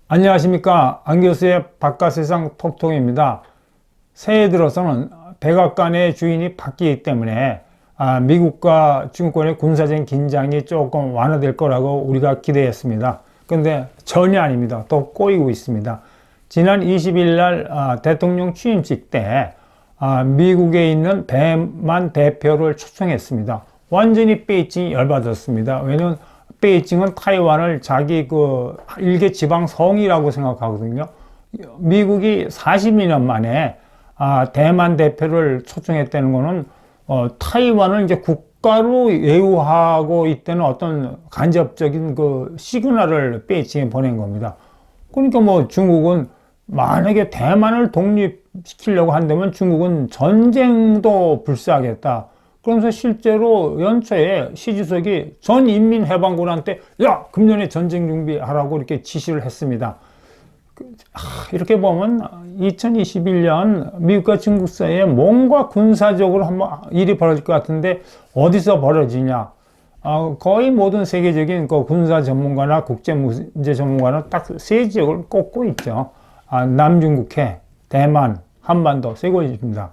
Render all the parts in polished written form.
안녕하십니까. 안교수의 바깥세상 톡톡입니다. 새해 들어서는 백악관의 주인이 바뀌기 때문에 미국과 중국권의 군사적인 긴장이 조금 완화될 거라고 우리가 기대했습니다. 근데 전혀 아닙니다. 더 꼬이고 있습니다. 지난 20일 날 대통령 취임식 때 미국에 있는 대만 대표를 초청했습니다. 완전히 베이징이 열받았습니다. 왜냐면 베이징은 타이완을 자기 일개 지방 성이라고 생각하거든요. 미국이 42년 만에 대만 대표를 초청했다는 거는 타이완을 이제 국가로 예우하고 있다는 어떤 간접적인 시그널을 베이징에 보낸 겁니다. 그러니까 뭐 중국은 만약에 대만을 독립시키려고 한다면 중국은 전쟁도 불사하겠다. 그러면서 실제로 연초에 시주석이 전 인민해방군한테 금년에 전쟁 준비하라고 이렇게 지시를 했습니다. 이렇게 보면 2021년 미국과 중국 사이에 뭔가 군사적으로 한번 일이 벌어질 것 같은데 어디서 벌어지냐? 거의 모든 세계적인 군사 전문가나 국제 문제 전문가는 딱 세 지역을 꼽고 있죠. 남중국해, 대만, 한반도 세 곳입니다.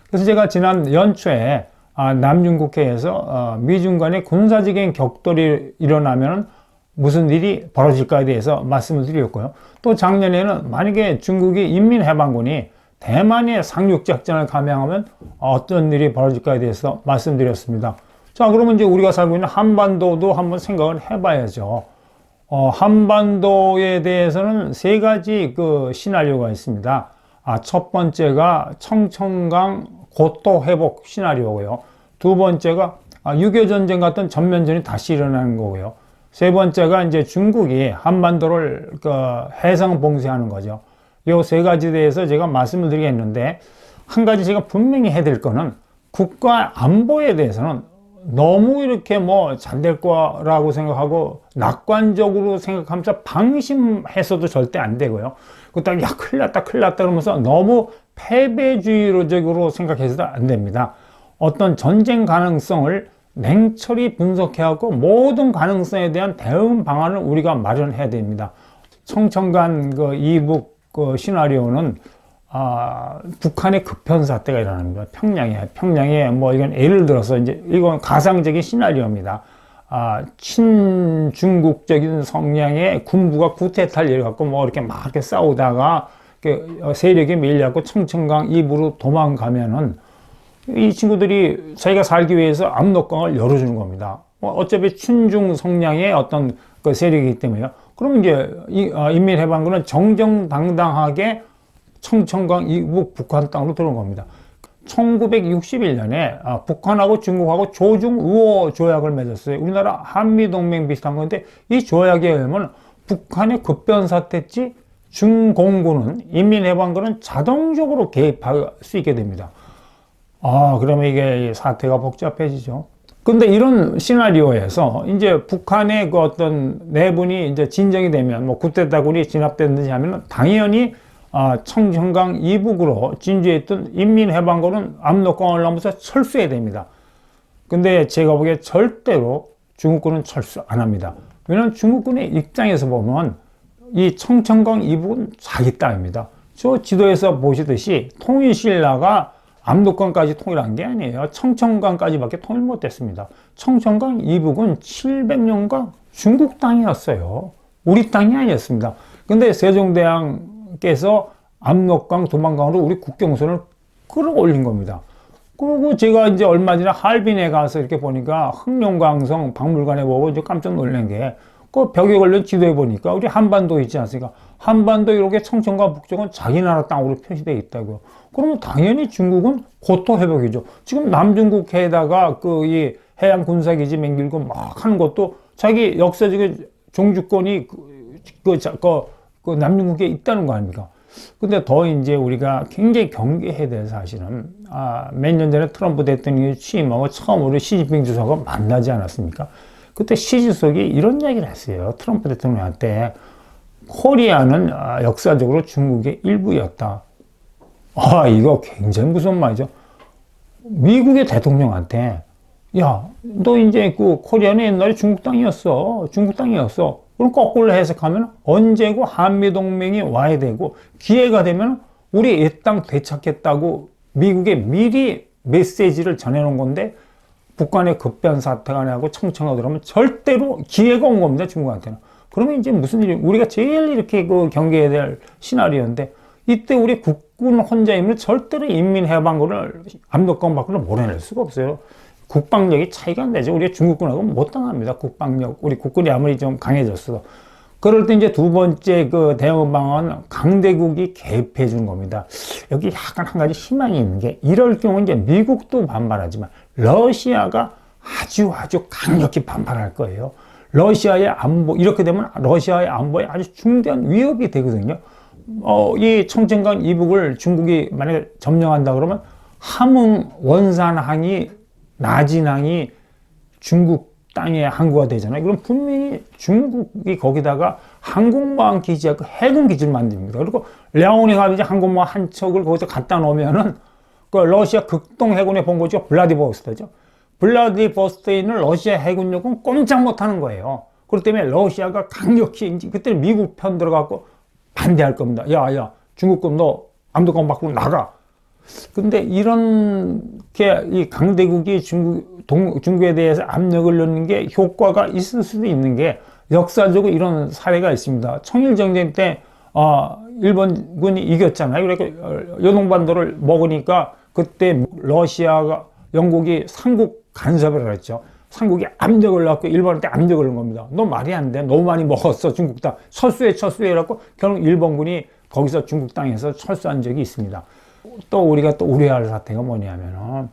그래서 제가 지난 연초에 남중국해에서 미중 간의 군사적인 격돌이 일어나면 무슨 일이 벌어질까에 대해서 말씀을 드렸고요. 또 작년에는 만약에 중국이 인민해방군이 대만의 상륙작전을 감행하면 어떤 일이 벌어질까에 대해서 말씀드렸습니다. 자, 그러면 이제 우리가 살고 있는 한반도도 한번 생각을 해봐야죠. 한반도에 대해서는 세 가지 시나리오가 있습니다. 첫 번째가 청천강 고토 회복 시나리오고요. 두 번째가 6.25 전쟁 같은 전면전이 다시 일어나는 거고요. 세 번째가 이제 중국이 한반도를 해상 봉쇄하는 거죠. 이 세 가지에 대해서 제가 말씀을 드리겠는데, 한 가지 제가 분명히 해야 될 거는 국가 안보에 대해서는 너무 이렇게 잘 될 거라고 생각하고 낙관적으로 생각하면서 방심해서도 절대 안 되고요. 그다음에 큰일 났다 그러면서 너무 패배주의적으로 생각해서도 안 됩니다. 어떤 전쟁 가능성을 냉철히 분석해갖고 모든 가능성에 대한 대응 방안을 우리가 마련해야 됩니다. 청천간 이북 시나리오는 북한의 급변사태가 일어납니다. 평양에 이건 예를 들어서 이건 가상적인 시나리오입니다. 친중국적인 성향의 군부가 구태타를 일어갖고 이렇게 싸우다가 세력이 밀려갖고 청천강 이북으로 도망가면은 이 친구들이 자기가 살기 위해서 압록강을 열어주는 겁니다. 어차피 친중 성향의 어떤 세력이기 때문에요. 그럼 이제 인민해방군은 정정당당하게 청천강 이북 북한 땅으로 들어온 겁니다. 1961년에 북한하고 중국하고 조중우호 조약을 맺었어요. 우리나라 한미동맹 비슷한 건데 이 조약에 의하면 북한의 급변사태 시 중공군은 인민해방군은 자동적으로 개입할 수 있게 됩니다. 그러면 이게 사태가 복잡해지죠. 근데 이런 시나리오에서 이제 북한의 어떤 내분이 이제 진정이 되면 구테타군이 진압되든지 하면 당연히 청천강 이북으로 진주했던 인민해방군은 압록강을 넘어서 철수해야 됩니다. 근데 제가 보기에 절대로 중국군은 철수 안 합니다. 왜냐하면 중국군의 입장에서 보면 이 청천강 이북은 자기 땅입니다. 저 지도에서 보시듯이 통일신라가 압록강까지 통일한 게 아니에요. 청천강까지밖에 통일 못했습니다. 청천강 이북은 700년간 중국 땅이었어요. 우리 땅이 아니었습니다. 근데 세종대왕께서 압록강, 도만강으로 우리 국경선을 끌어올린 겁니다. 그리고 제가 이제 얼마 전에 할빈에 가서 이렇게 보니까 흑룡강성 박물관에 보고 이제 깜짝 놀란 게 벽에 걸린 지도에 보니까 우리 한반도 있지 않습니까? 한반도 이렇게 청천과 북쪽은 자기 나라 땅으로 표시되어 있다고요. 그러면 당연히 중국은 고토 회복이죠. 지금 남중국해에다가 이 해양 군사기지 맹길고 막 하는 것도 자기 역사적인 종주권이 남중국해에 있다는 거 아닙니까? 근데 더 이제 우리가 굉장히 경계해야 될 사실은 몇 년 전에 트럼프 대통령이 취임하고 처음으로 시진핑 주석과 만나지 않았습니까? 그때 시 주석이 이런 이야기를 했어요. 트럼프 대통령한테 코리아는 역사적으로 중국의 일부였다. 이거 굉장히 무서운 말이죠. 미국의 대통령한테 야, 너 이제 그 코리아는 옛날에 중국 땅이었어. 중국 땅이었어. 그럼 거꾸로 해석하면 언제고 한미동맹이 와야 되고 기회가 되면 우리 옛 땅 되찾겠다고 미국에 미리 메시지를 전해놓은 건데 북한의 급변 사태가 나고 청청하고 그러면 절대로 기회가 온 겁니다. 중국한테는. 그러면 이제 무슨 일이, 우리가 제일 이렇게 그 경계해야 될 시나리오인데 이때 우리 국군 혼자이면 절대로 인민해방군을 압록강 밖으로 몰아낼 수가 없어요. 국방력이 차이가 안 나죠. 우리가 중국군하고 못 당합니다. 국방력. 우리 국군이 아무리 좀 강해졌어도. 그럴 때 이제 두 번째 그 대응 방안은 강대국이 개입해 주는 겁니다. 여기 약간 한 가지 희망이 있는 게 이럴 경우 이제 미국도 반발하지만 러시아가 아주 강력히 반발할 거예요. 러시아의 안보, 이렇게 되면 러시아의 안보에 아주 중대한 위협이 되거든요. 이 청천강 이북을 중국이 만약에 점령한다 그러면 함흥 원산항이 나진항이 중국 땅에 항구가 되잖아요. 그럼 분명히 중국이 거기다가 항공모함 기지하고 해군 기지를 만듭니다. 그리고 랴오닝 이제 항공모함 한 척을 거기서 갖다 놓으면은 그 러시아 극동 해군의 본거지가 블라디보스토크죠. 블라디보스토크에 있는 러시아 해군력은 꼼짝 못하는 거예요. 그렇기 때문에 러시아가 강력히 그때 미국 편 들어가고 반대할 겁니다. 야, 중국군 너 압록강 밖으로 나가. 근데 이렇게 이 강대국이 중국에 대해서 압력을 넣는 게 효과가 있을 수도 있는 게 역사적으로 이런 사례가 있습니다. 청일전쟁 때 일본군이 이겼잖아요. 그러니까 요동반도를 먹으니까 그때 러시아가 영국이 삼국 간섭을 했죠. 삼국이 압력을 넣고 일본한테 압력을 넣은 겁니다. 너 말이 안 돼. 너무 많이 먹었어. 중국 땅. 철수해 해갖고 결국 일본군이 거기서 중국 땅에서 철수한 적이 있습니다. 또 우리가 또 우려할 사태가 뭐냐면은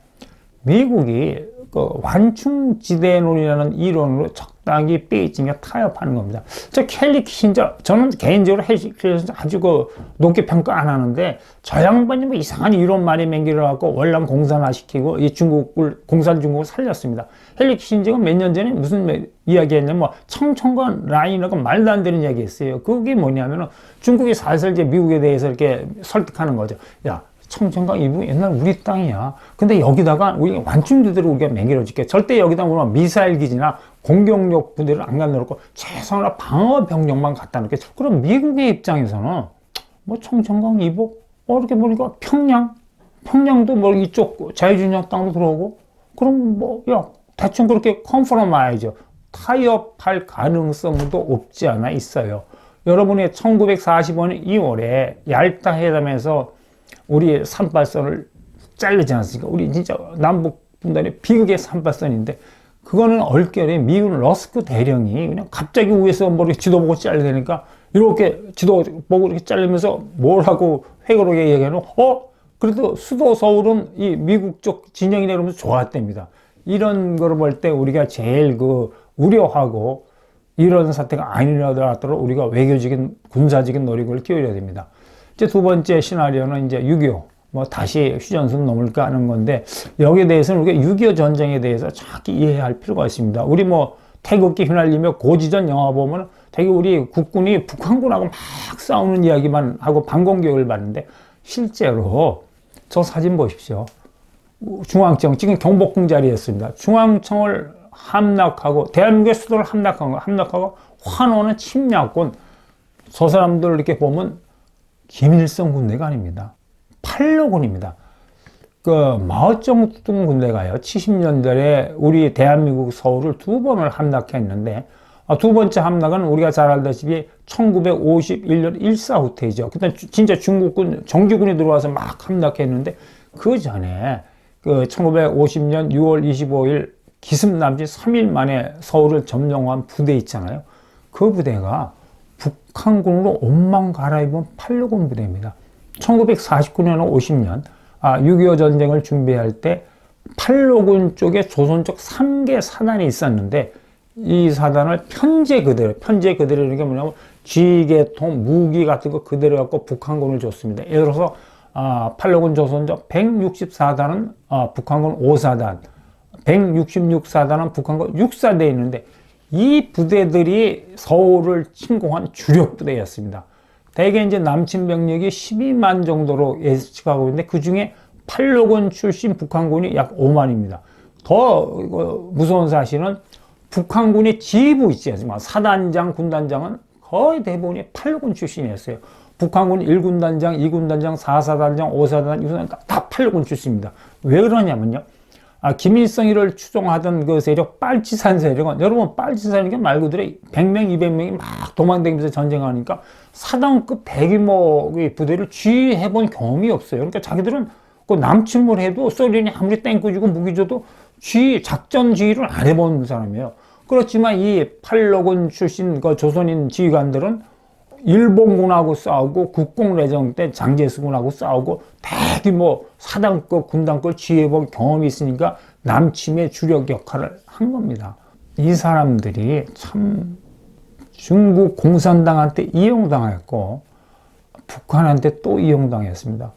미국이 그 완충지대론이라는 이론으로 적당히 베이징에 타협하는 겁니다. 저 켈리 키신저, 저는 개인적으로 헬리키신저 아주 그 높게 평가 안 하는데 저 양반이 뭐 이상한 이론 많이 맹기를 갖고 월남 공산화시키고 이 공산 중국을 살렸습니다. 헬리 키신저가 몇 년 전에 무슨 이야기 했냐면 뭐 청천강 라인이라고 말도 안 되는 이야기 했어요. 그게 뭐냐면은 중국이 살살 이제 미국에 대해서 이렇게 설득하는 거죠. 야, 청천강 이북 옛날 우리 땅이야. 근데 여기다가 우리 완충지대로 우리가 맹기를줄게. 절대 여기다 뭐 미사일 기지나 공격력 부대를 안 갖다 놓고 최소한 방어 병력만 갖다 놓게. 그럼 미국의 입장에서는 뭐 청천강 이북 이렇게 보니까 평양도 뭐 이쪽 자유진영 땅도 들어오고 그럼 뭐 대충 그렇게 컨퍼러마이즈 타협할 가능성도 없지 않아 있어요. 여러분이 1945년 2월에 얄타 회담에서 우리 산발선을 자르지 않았습니까? 우리 진짜 남북 분단의 비극의 산발선인데 그거는 얼결에 미국 러스크 대령이 그냥 갑자기 위에서 뭐 이렇게 지도 보고 자르니까 이렇게 지도 보고 이렇게 자르면서 뭘 하고 회고록에 얘기하는 그래도 수도 서울은 이 미국 쪽 진영이라 그러면서 좋았답니다. 이런 거를 볼 때 우리가 제일 우려하고 이런 사태가 아니라더라도 우리가 외교적인 군사적인 노력을 기울여야 됩니다. 이제 두 번째 시나리오는 이제 6.25 뭐 다시 휴전선 넘을까 하는 건데 여기에 대해서는 우리가 6.25 전쟁에 대해서 정확히 이해할 필요가 있습니다. 우리 뭐 태극기 휘날리며 고지전 영화 보면 되게 우리 국군이 북한군하고 막 싸우는 이야기만 하고 방공교육을 받는데 실제로 저 사진 보십시오. 중앙청 지금 경복궁 자리였습니다. 중앙청을 함락하고 대한민국의 수도를 함락하고 환호는 침략군. 저 사람들 이렇게 보면 김일성 군대가 아닙니다. 팔로군입니다. 마오쩌둥 군대가요. 70년대에 우리 대한민국 서울을 두 번을 함락했는데 두 번째 함락은 우리가 잘 알다시피 1951년 일사후퇴죠. 그때 진짜 중국군 정규군이 들어와서 막 함락했는데 그 전에 1950년 6월 25일 기습남짓 3일 만에 서울을 점령한 부대 있잖아요. 그 부대가 북한군으로 옷만 갈아입은 팔로군 부대입니다. 1949년 50년 6.25 전쟁을 준비할 때 팔로군 쪽에 조선족 3개 사단이 있었는데 이 사단을 편제 그대로 이런 게 뭐냐면 지게통, 무기 같은 거 그대로 갖고 북한군을 줬습니다. 예를 들어서 팔로군 조선족 164단은 북한군 5사단, 166사단은 북한군 6사대에 있는데 이 부대들이 서울을 침공한 주력 부대였습니다. 대개 이제 남침 병력이 12만 정도로 예측하고 있는데 그 중에 팔로군 출신 북한군이 약 5만입니다. 더 무서운 사실은 북한군의 지휘부 있지 않습니까? 사단장, 군단장은 거의 대부분이 팔로군 출신이었어요. 북한군 1군단장, 2군단장, 4사단장, 5사단장, 6사단장 다 팔로군 출신입니다. 왜 그러냐면요. 김일성이를 추종하던 그 세력, 빨치산 세력은, 여러분, 빨치산이 말 그대로 100명, 200명이 막 도망다니면서 전쟁하니까 사단급 대규모의 부대를 지휘해본 경험이 없어요. 그러니까 자기들은 그 남침을 해도 소련이 아무리 땡겨 주고 무기 줘도 작전 지휘를 안 해본 사람이에요. 그렇지만 이 팔로군 출신 그 조선인 지휘관들은 일본군하고 싸우고 국공내정 때 장제스군하고 싸우고 대규모 사단급 군단급 지휘해본 경험이 있으니까 남침의 주력 역할을 한 겁니다. 이 사람들이 참 중국 공산당한테 이용당했고 북한한테 또 이용당했습니다.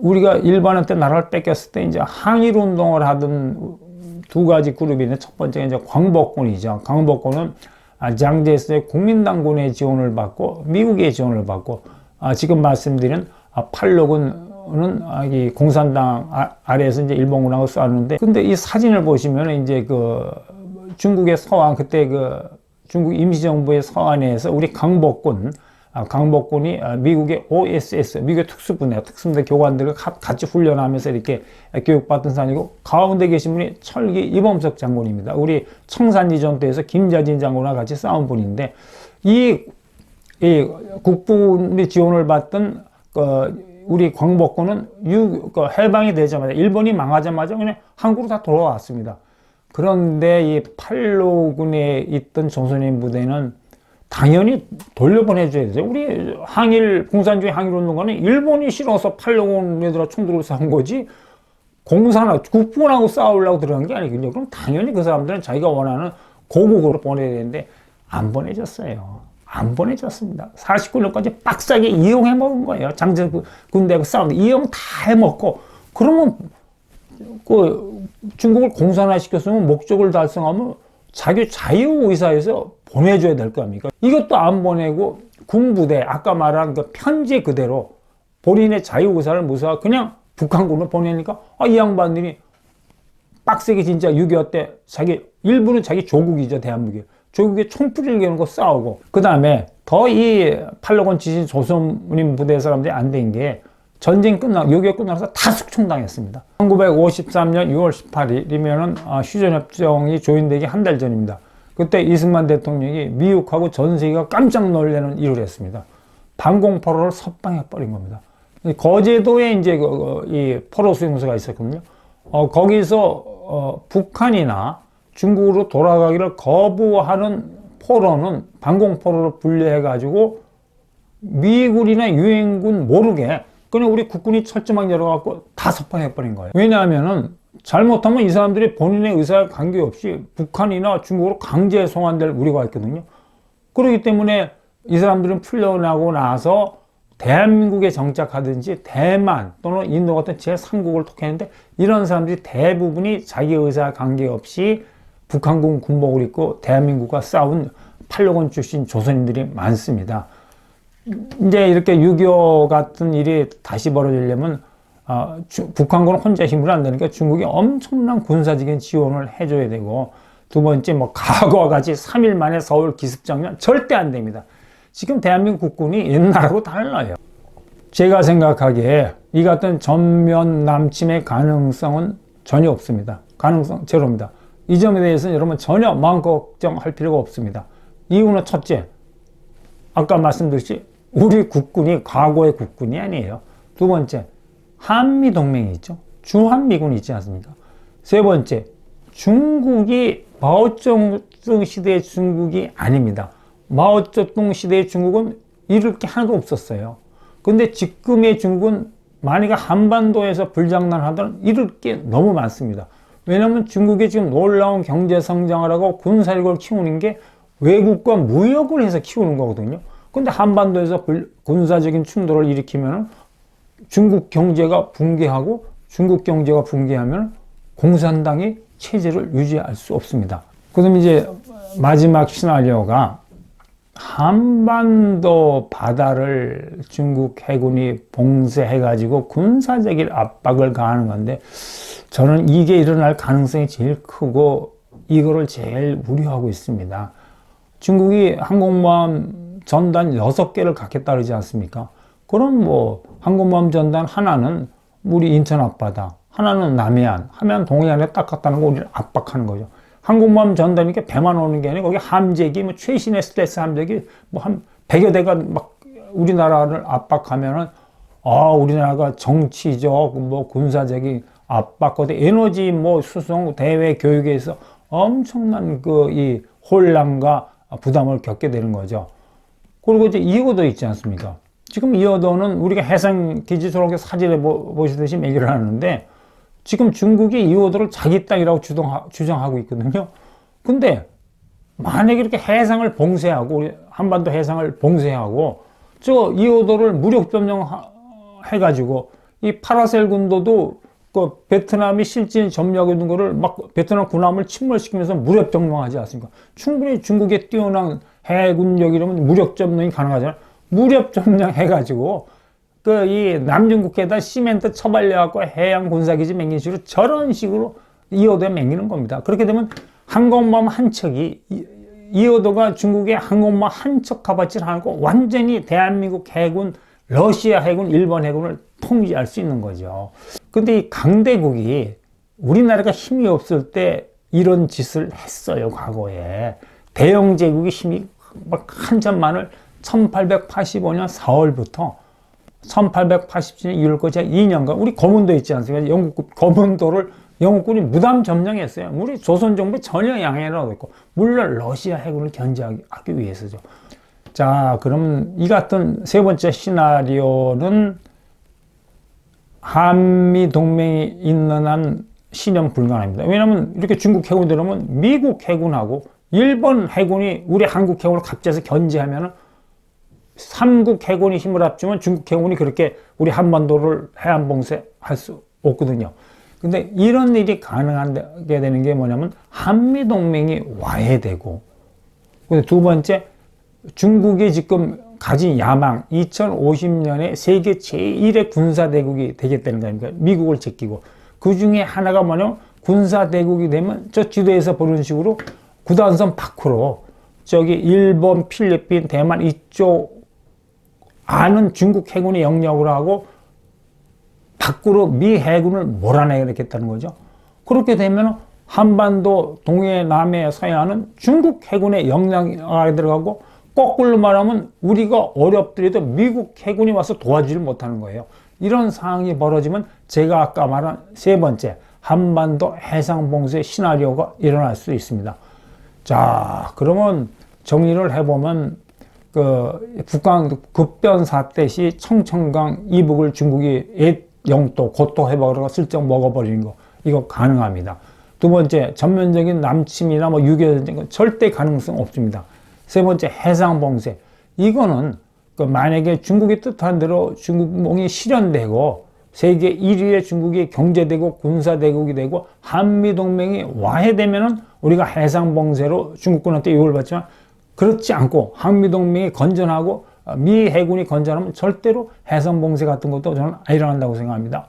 우리가 일본한테 나라를 뺏겼을 때 이제 항일운동을 하던 두 가지 그룹이 있는데 첫 번째가 이제 광복군이죠. 광복군은 장제스의 국민당군의 지원을 받고 미국의 지원을 받고 지금 말씀드린 팔로군은 이 공산당 아래에서 이제 일본군하고 싸우는데 근데 이 사진을 보시면 이제 그 중국의 서안 그때 그 중국 임시정부의 서안에서 우리 강복군이 미국의 OSS, 미국의 특수부대 교관들과 같이 훈련하면서 이렇게 교육받던 사람이고, 가운데 계신 분이 철기 이범석 장군입니다. 우리 청산리 전투에서 김자진 장군과 같이 싸운 분인데, 이 국부의 지원을 받던 우리 광복군은 해방이 되자마자, 일본이 망하자마자 그냥 한국으로 다 돌아왔습니다. 그런데 이 팔로군에 있던 조선인 부대는 당연히 돌려보내줘야 되죠. 우리 공산주의 항일운동가는 일본이 싫어서 팔로군에들아 총 들고 싸운 거지, 국부군하고 싸우려고 들어간 게 아니거든요. 그럼 당연히 그 사람들은 자기가 원하는 고국으로 보내야 되는데, 안 보내줬어요. 안 보내줬습니다. 49년까지 빡세게 이용해 먹은 거예요. 장제 군대하고 싸우는데 이용 다 해먹고, 그러면 중국을 공산화시켰으면 목적을 달성하면 자기 자유의사에서 보내줘야 될 거 아닙니까? 이것도 안 보내고 군부대, 아까 말한 그 편지 그대로 본인의 자유의사를 무시하고 그냥 북한군을 보내니까 이 양반들이 빡세게 진짜 6.25 때 일부는 자기 조국이죠. 대한민국이. 조국에 총뿌리를 겨누고 싸우고, 그 다음에 더 이 팔로군 지신 조선인 부대 사람들이 안 된 게, 전쟁 6.25 끝나서 다 숙청당했습니다. 1953년 6월 18일이면은 휴전협정이 조인되기 한 달 전입니다. 그때 이승만 대통령이 미국하고 전 세계가 깜짝 놀라는 일을 했습니다. 방공포로를 석방해 버린 겁니다. 거제도에 이제 이 포로 수용소가 있었거든요. 거기서 북한이나 중국으로 돌아가기를 거부하는 포로는 방공포로로 분류해 가지고 미군이나 유엔군 모르게 그냥 우리 국군이 철조망 열어갖고 다 석방해버린 거예요. 왜냐하면은 잘못하면 이 사람들이 본인의 의사에 관계없이 북한이나 중국으로 강제 송환될 우려가 있거든요. 그렇기 때문에 이 사람들은 풀려나고 나서 대한민국에 정착하든지 대만 또는 인도 같은 제3국을 택했는데, 이런 사람들이 대부분이 자기 의사에 관계없이 북한군 군복을 입고 대한민국과 싸운 팔로군 출신 조선인들이 많습니다. 이제 이렇게 6.25 같은 일이 다시 벌어지려면 북한군은 혼자 힘으로 안 되니까 중국이 엄청난 군사적인 지원을 해줘야 되고, 두 번째 과거와 같이 3일 만에 서울 기습장면 절대 안 됩니다. 지금 대한민국 국군이 옛날하고 달라요. 제가 생각하기에 이 같은 전면 남침의 가능성은 전혀 없습니다. 가능성 제로입니다. 이 점에 대해서는 여러분 전혀 마음 걱정할 필요가 없습니다. 이유는 첫째, 아까 말씀드렸듯이 우리 국군이 과거의 국군이 아니에요. 두 번째, 한미동맹이 있죠. 주한미군이 있지 않습니까? 세 번째, 중국이 마오쩌둥 시대의 중국이 아닙니다. 마오쩌둥 시대의 중국은 잃을 게 하나도 없었어요. 근데 지금의 중국은 만약에 한반도에서 불장난하던 잃을 게 너무 많습니다. 왜냐하면 중국이 지금 놀라운 경제 성장을 하고 군사력을 키우는 게 외국과 무역을 해서 키우는 거거든요. 근데 한반도에서 군사적인 충돌을 일으키면 중국 경제가 붕괴하고, 중국 경제가 붕괴하면 공산당이 체제를 유지할 수 없습니다. 그럼 이제 마지막 시나리오가 한반도 바다를 중국 해군이 봉쇄해가지고 군사적인 압박을 가하는 건데, 저는 이게 일어날 가능성이 제일 크고 이거를 제일 우려하고 있습니다. 중국이 항공모함 전단 6개를 갖겠다 그러지 않습니까? 그럼 뭐 항공모함 전단 하나는 우리 인천 앞바다, 하나는 남해안 하면 동해안에 딱 갖다 놓고 우리를 압박하는 거죠. 항공모함 전단이니까 배만 오는 게 아니고 거기 함재기, 뭐 최신의 스텔스 함재기 뭐 한 100여 대가 막 우리나라를 압박하면은 우리나라가 정치적, 뭐 군사적인 압박, 에너지 뭐 수송 대외 교육에서 엄청난 이 혼란과 부담을 겪게 되는 거죠. 그리고 이제 2호도 있지 않습니까? 지금 2호도는 우리가 해상기지 저렇게 사진에 보시듯이 매기를 하는데 지금 중국이 2호도를 자기 땅이라고 주장하고 있거든요. 근데 만약에 이렇게 해상을 봉쇄하고, 우리 한반도 해상을 봉쇄하고, 저 2호도를 무력 점령해가지고, 이 파라셀 군도도 그 베트남이 실질 점령하고 있는 거를 막 베트남 군함을 침몰시키면서 무력 점령하지 않습니까? 충분히 중국의 뛰어난 해군력이라면 무력 점령이 가능하잖아요. 무력 점령해가지고, 이 남중국해에다 시멘트 처발려갖고 해양 군사기지 맹긴 식으로 저런 식으로 2호도에 맹기는 겁니다. 그렇게 되면 항공모함 한 척이 2호도가 중국의 항공모함 한 척 가봤지 않고 완전히 대한민국 해군, 러시아 해군, 일본 해군을 통제할 수 있는 거죠. 근데 이 강대국이 우리나라가 힘이 없을 때 이런 짓을 했어요, 과거에. 대영 제국이 힘이 막 한참만을 1885년 4월부터 1887년 2월까지 2년간 우리 거문도 있지 않습니까? 영국 거문도를 영국군이 무단 점령했어요. 우리 조선 정부에 전혀 양해를 얻었고, 물론 러시아 해군을 견제하기 위해서죠. 자, 그럼 이 같은 세 번째 시나리오는 한미 동맹이 있는 한 실현 불가능합니다. 왜냐하면 이렇게 중국 해군이 들어오면 미국 해군하고 일본 해군이 우리 한국 해군을 갑자기 견제하면은 삼국 해군이 힘을 합치면 중국 해군이 그렇게 우리 한반도를 해안 봉쇄할 수 없거든요. 근데 이런 일이 가능하게 되는 게 뭐냐면 한미 동맹이 와해되고, 근데 두 번째, 중국이 지금 가진 야망 2050년에 세계 제1의 군사대국이 되겠다는 거 아닙니까? 미국을 제끼고. 그 중에 하나가 뭐냐면 군사대국이 되면 저 지도에서 보는 식으로 구단선 밖으로 저기 일본, 필리핀, 대만 이쪽 아는 중국 해군의 영역으로 하고 밖으로 미 해군을 몰아내겠다는 거죠. 그렇게 되면 한반도 동해, 남해, 서해안은 중국 해군의 영향에 들어가고, 거꾸로 말하면 우리가 어렵더라도 미국 해군이 와서 도와주질 못하는 거예요. 이런 상황이 벌어지면 제가 아까 말한 세 번째 한반도 해상봉쇄 시나리오가 일어날 수 있습니다. 자, 그러면 정리를 해보면 북한 급변 사태 시 청천강 이북을 중국이 옛 영토, 고토 해버려서 슬쩍 먹어버리는 거, 이거 가능합니다. 두 번째, 전면적인 남침이나 뭐 6.25 전쟁은 절대 가능성 없습니다. 세 번째, 해상 봉쇄. 이거는 만약에 중국이 뜻한 대로 중국몽이 실현되고 세계 1위의 중국이 경제대국, 군사대국이 되고 한미동맹이 와해되면은 우리가 해상 봉쇄로 중국군한테 유혹을 받지만, 그렇지 않고 한미동맹이 건전하고 미 해군이 건전하면 절대로 해상 봉쇄 같은 것도 저는 일어난다고 생각합니다.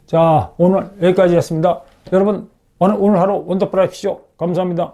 자, 오늘 여기까지였습니다. 여러분 오늘 하루 원더풀 하십시오. 감사합니다.